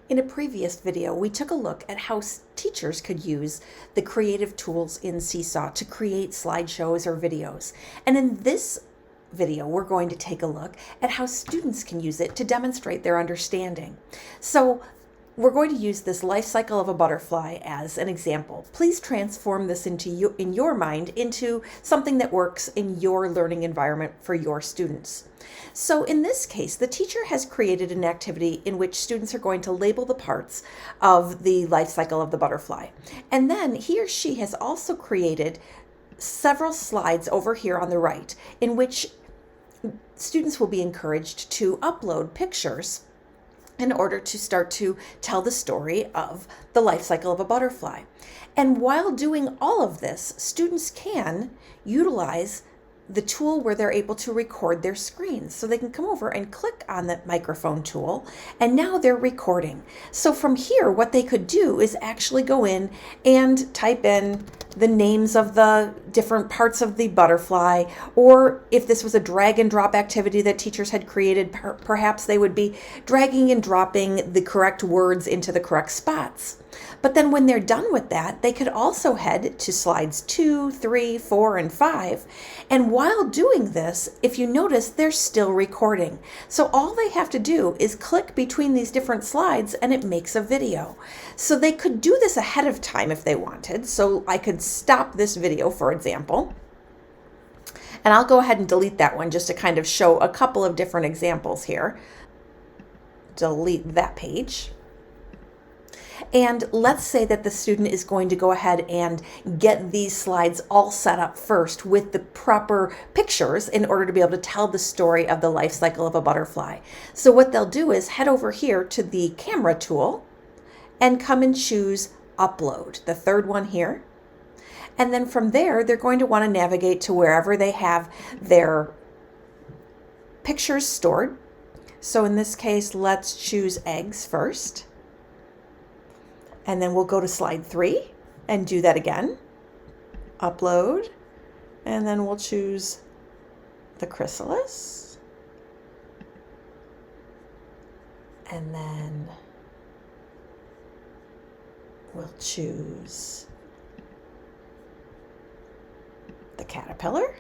In a previous video, we took a look at how teachers could use the creative tools in Seesaw to create slideshows or videos. And in this video, we're going to take a look at how students can use it to demonstrate their understanding. So we're going to use this life cycle of a butterfly as an example. Please transform this in your mind into something that works in your learning environment for your students. So in this case, the teacher has created an activity in which students are going to label the parts of the life cycle of the butterfly. And then he or she has also created several slides over here on the right in which students will be encouraged to upload pictures in order to start to tell the story of the life cycle of a butterfly. And while doing all of this, students can utilize the tool where they're able to record their screens. So they can come over and click on that microphone tool, and now they're recording. So from here, what they could do is actually go in and type in the names of the different parts of the butterfly, or if this was a drag and drop activity that teachers had created, perhaps they would be dragging and dropping the correct words into the correct spots. But then when they're done with that, they could also head to slides 2, 3, 4, and 5. And while doing this, if you notice, they're still recording. So all they have to do is click between these different slides and it makes a video. So they could do this ahead of time if they wanted. So I could stop this video, for example. And I'll go ahead and delete that one just to kind of show a couple of different examples here. Delete that page. And let's say that the student is going to go ahead and get these slides all set up first with the proper pictures in order to be able to tell the story of the life cycle of a butterfly. So what they'll do is head over here to the camera tool and come and choose Upload, the third one here. And then from there, they're going to want to navigate to wherever they have their pictures stored. So in this case, let's choose eggs first. And then we'll go to slide 3 and do that again. Upload. And then we'll choose the chrysalis. And then we'll choose the caterpillar.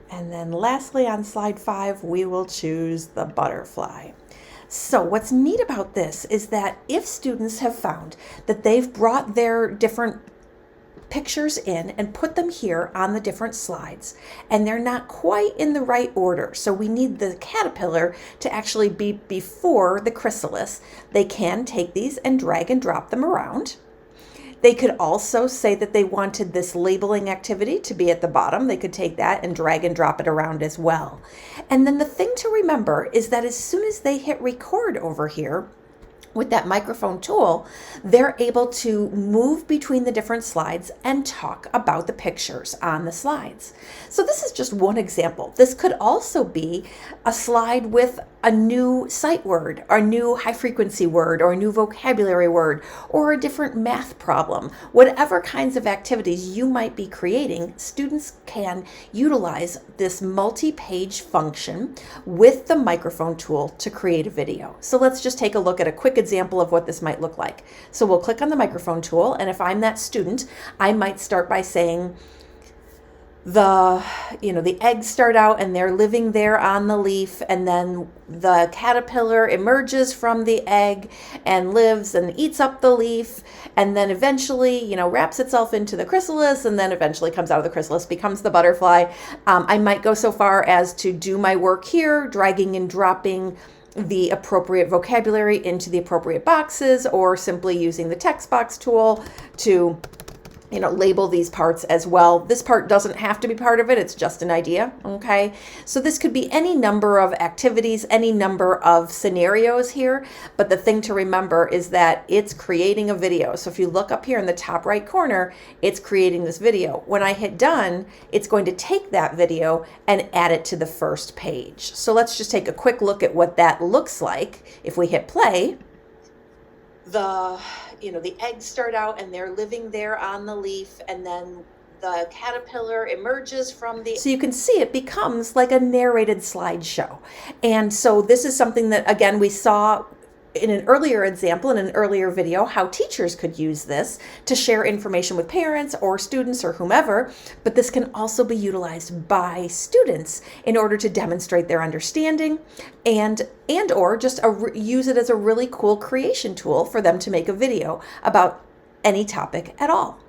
And then lastly on slide 5, we will choose the butterfly. So what's neat about this is that if students have found that they've brought their different pictures in and put them here on the different slides, and they're not quite in the right order, so we need the caterpillar to actually be before the chrysalis, they can take these and drag and drop them around. They could also say that they wanted this labeling activity to be at the bottom. They could take that and drag and drop it around as well. And then the thing to remember is that as soon as they hit record over here, with that microphone tool, they're able to move between the different slides and talk about the pictures on the slides. So this is just one example. This could also be a slide with a new sight word, or a new high frequency word, or a new vocabulary word, or a different math problem. Whatever kinds of activities you might be creating, students can utilize this multi-page function with the microphone tool to create a video. So let's just take a look at a quick example of what this might look like. So we'll click on the microphone tool, and if I'm that student, I might start by saying the eggs start out and they're living there on the leaf, and then the caterpillar emerges from the egg and lives and eats up the leaf, and then eventually, wraps itself into the chrysalis, and then eventually comes out of the chrysalis, becomes the butterfly. I might go so far as to do my work here, dragging and dropping the appropriate vocabulary into the appropriate boxes, or simply using the text box tool to label these parts as well. This part doesn't have to be part of it. It's just an idea. Okay. So this could be any number of activities, any number of scenarios here. But the thing to remember is that it's creating a video. So if you look up here in the top right corner, it's creating this video. When I hit done, it's going to take that video and add it to the first page. So let's just take a quick look at what that looks like. If we hit play, the eggs start out and they're living there on the leaf, and then the caterpillar emerges from the... So you can see it becomes like a narrated slideshow. And so this is something that, again, we saw in an earlier example, in an earlier video, how teachers could use this to share information with parents or students or whomever, but this can also be utilized by students in order to demonstrate their understanding and or just use it as a really cool creation tool for them to make a video about any topic at all.